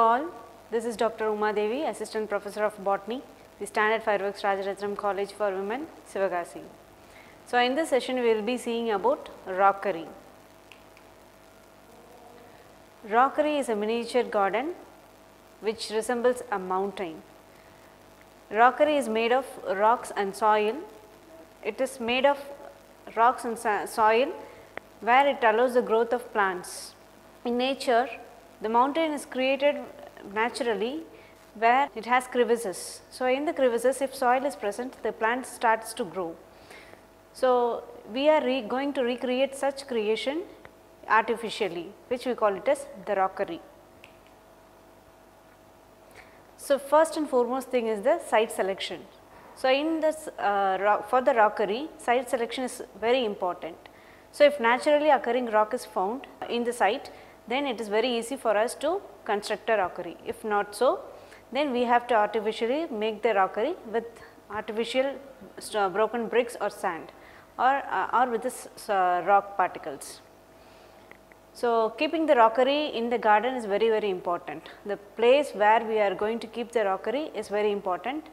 all, this is Dr. Uma Devi, Assistant Professor of Botany, the Standard Fireworks Rajaratnam College for Women, Sivagasi. So, in this session we will be seeing about rockery. Rockery is a miniature garden which resembles a mountain. Rockery is made of rocks and soil. It is made of rocks and soil where it allows the growth of plants. In nature, the mountain is created naturally where it has crevices. So, in the crevices, if soil is present, the plant starts to grow. So, we are going to recreate such creation artificially, which we call it as the rockery. So, first and foremost thing is the site selection. So, in this for the rockery, site selection is very important. So, if naturally occurring rock is found in the site, then it is very easy for us to construct a rockery. If not so, then we have to artificially make the rockery with artificial broken bricks or sand or with this rock particles. So, keeping the rockery in the garden is very important. The place where we are going to keep the rockery is very important.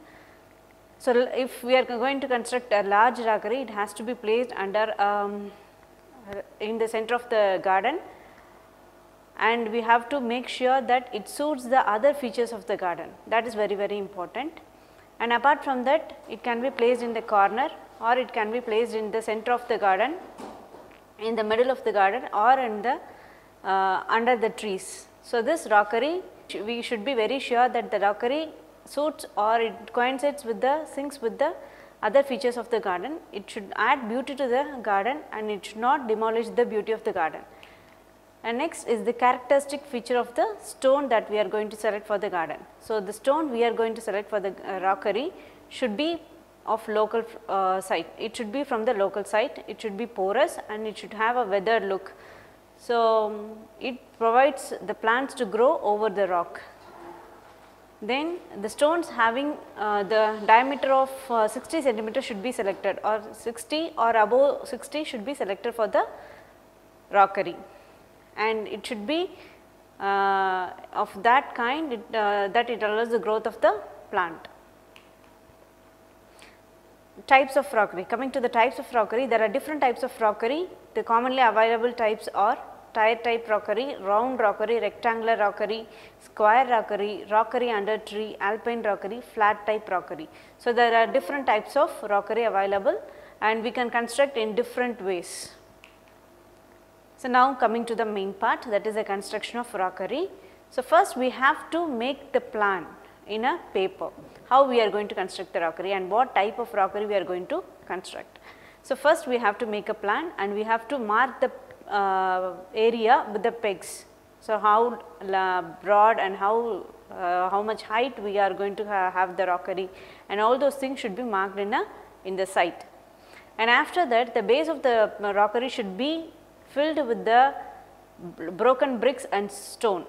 So, if we are going to construct a large rockery, it has to be placed under in the center of the garden, and we have to make sure that it suits the other features of the garden. That is very important. And apart from that, it can be placed in the corner, or it can be placed in the center of the garden, in the middle of the garden, or in the under the trees. So, this rockery, we should be very sure that the rockery suits or it coincides with the syncs with the other features of the garden. It should add beauty to the garden and it should not demolish the beauty of the garden. And next is the characteristic feature of the stone that we are going to select for the garden. So, the stone we are going to select for the rockery should be of local site. It should be from the local site, it should be porous and it should have a weathered look. So, it provides the plants to grow over the rock. Then the stones having the diameter of 60 centimeters should be selected, or 60 or above 60 should be selected for the rockery, and it should be of that kind that it allows the growth of the plant. Types of rockery. Coming to the types of rockery, there are different types of rockery. The commonly available types are tire type rockery, round rockery, rectangular rockery, square rockery, rockery under tree, alpine rockery, flat type rockery. So, there are different types of rockery available and we can construct in different ways. So, now coming to the main part, that is the construction of rockery. So, first we have to make the plan in a paper, how we are going to construct the rockery and what type of rockery we are going to construct. So, first we have to make a plan and we have to mark the area with the pegs. So, how broad and how much height we are going to have the rockery, and all those things should be marked in the site. And after that, the base of the rockery should be filled with the broken bricks and stone.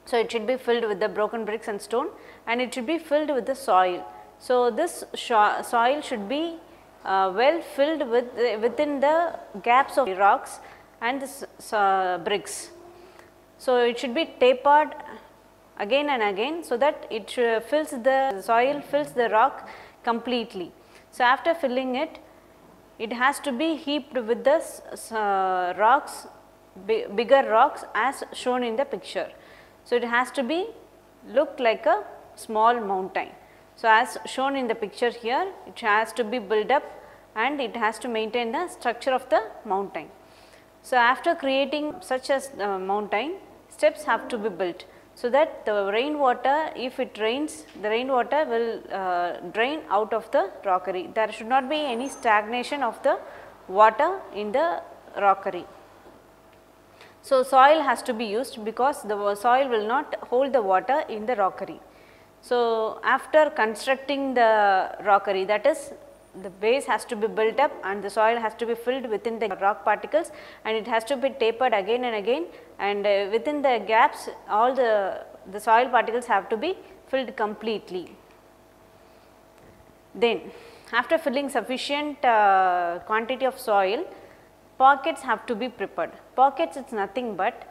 So, it should be filled with the broken bricks and stone and it should be filled with the soil. So, this soil should be well filled within the gaps of the rocks and the bricks. So, it should be tapered again and again, so that it fills the soil, fills the rock completely. So, after filling it, it has to be heaped with the rocks, bigger rocks as shown in the picture. So, it has to be look like a small mountain. So, as shown in the picture here, it has to be built up and it has to maintain the structure of the mountain. So, after creating such a mountain, steps have to be built, so that the rainwater, if it rains, the rainwater will drain out of the rockery. There should not be any stagnation of the water in the rockery. So, soil has to be used because the soil will not hold the water in the rockery. So, after constructing the rockery, that is, the base has to be built up and the soil has to be filled within the rock particles and it has to be tapered again and again, and within the gaps all the soil particles have to be filled completely. Then after filling sufficient quantity of soil, pockets have to be prepared. Pockets is nothing but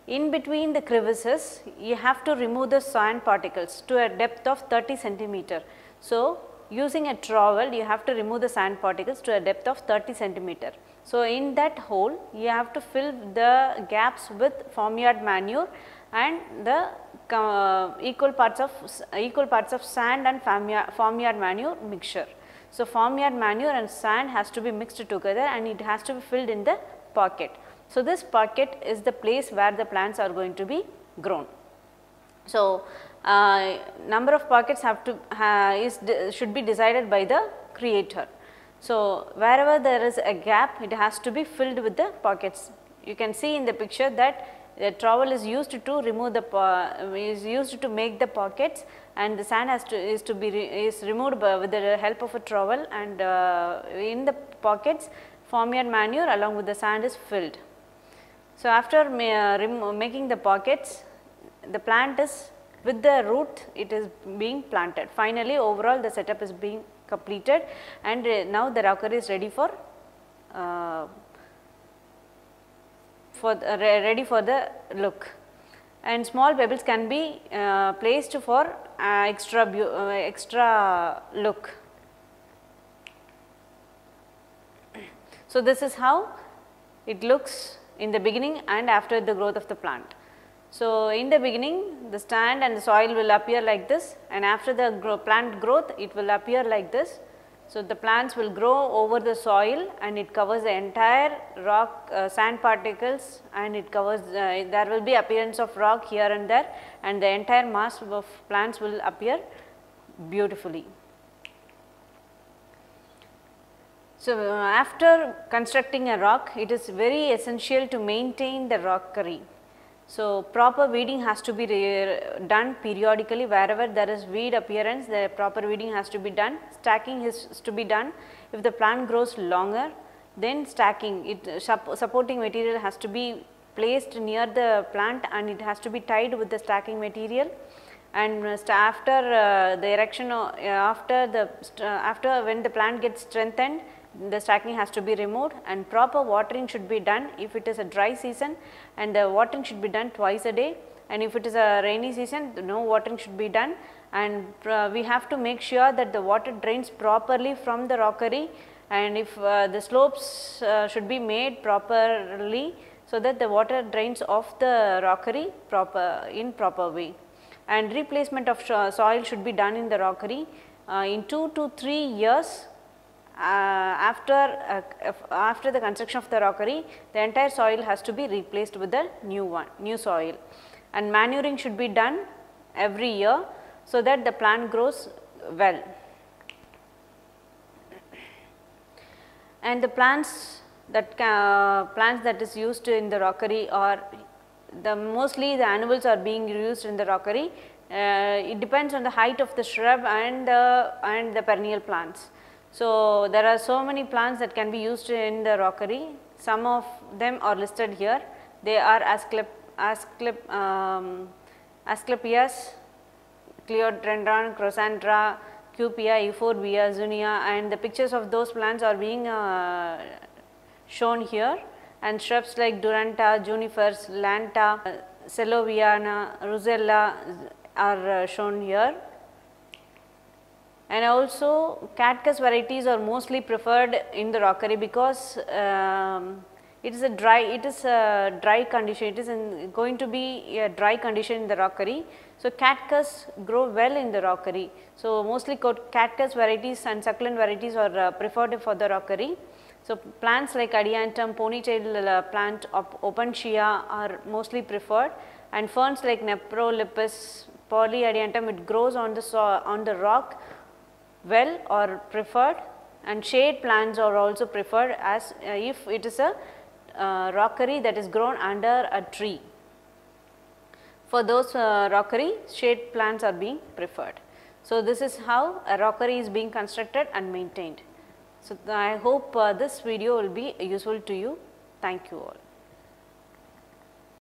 In between the crevices, you have to remove the sand particles to a depth of 30 centimeter. So, using a trowel, you have to remove the sand particles to a depth of 30 centimeter. So, in that hole, you have to fill the gaps with farmyard manure and the equal parts of sand and farmyard manure mixture. So, farmyard manure and sand has to be mixed together and it has to be filled in the pocket. So, this pocket is the place where the plants are going to be grown. So, number of pockets should be decided by the creator. So, wherever there is a gap, it has to be filled with the pockets. You can see in the picture that the trowel is used to remove to make the pockets, and the sand is removed with the help of a trowel, and in the pockets farmyard manure along with the sand is filled. So, after making the pockets, the plant is with the root, it is being planted. Finally, overall the setup is being completed, and now the rockery is ready for the look, and small pebbles can be placed for extra look. So, this is how it looks in the beginning and after the growth of the plant. So, in the beginning, the stand and the soil will appear like this, and after the plant growth it will appear like this. So, the plants will grow over the soil and it covers the entire rock sand particles, and it covers there will be appearance of rock here and there, and the entire mass of plants will appear beautifully. So, after constructing a rock, it is very essential to maintain the rockery. So, proper weeding has to be done periodically. Wherever there is weed appearance, the proper weeding has to be done. Stacking is to be done. If the plant grows longer, then stacking, supporting material has to be placed near the plant, and it has to be tied with the stacking material. And after the erection, after when the plant gets strengthened, the stacking has to be removed, and proper watering should be done if it is a dry season, and the watering should be done twice a day, and if it is a rainy season, no watering should be done, and we have to make sure that the water drains properly from the rockery, and if the slopes should be made properly so that the water drains off the rockery in proper way, and replacement of soil should be done in the rockery in 2 to 3 years. After the construction of the rockery, the entire soil has to be replaced with the new soil, and manuring should be done every year so that the plant grows well. And the plants that is used in the rockery are mostly the annuals are being used in the rockery. It depends on the height of the shrub and the perennial plants. So, there are so many plants that can be used in the rockery. Some of them are listed here. They are Asclepias, Cleodendron, Crosandra, Cupia, Euphorbia, Zunia, and the pictures of those plants are being shown here, and shrubs like Duranta, Junipers, Lanta, Celoviana, Rosella are shown here. And also Cactus varieties are mostly preferred in the rockery because it is a dry condition, it is going to be a dry condition in the rockery. So, cactus grow well in the rockery. So, mostly cactus varieties and succulent varieties are preferred for the rockery. So, plants like Adiantum, ponytail plant of Opuntia are mostly preferred, and ferns like Nephrolepis, Polyadiantum, it grows on the rock well or preferred, and shade plants are also preferred as if it is a rockery that is grown under a tree. For those rockery, shade plants are being preferred. So, this is how a rockery is being constructed and maintained. So, I hope this video will be useful to you. Thank you all.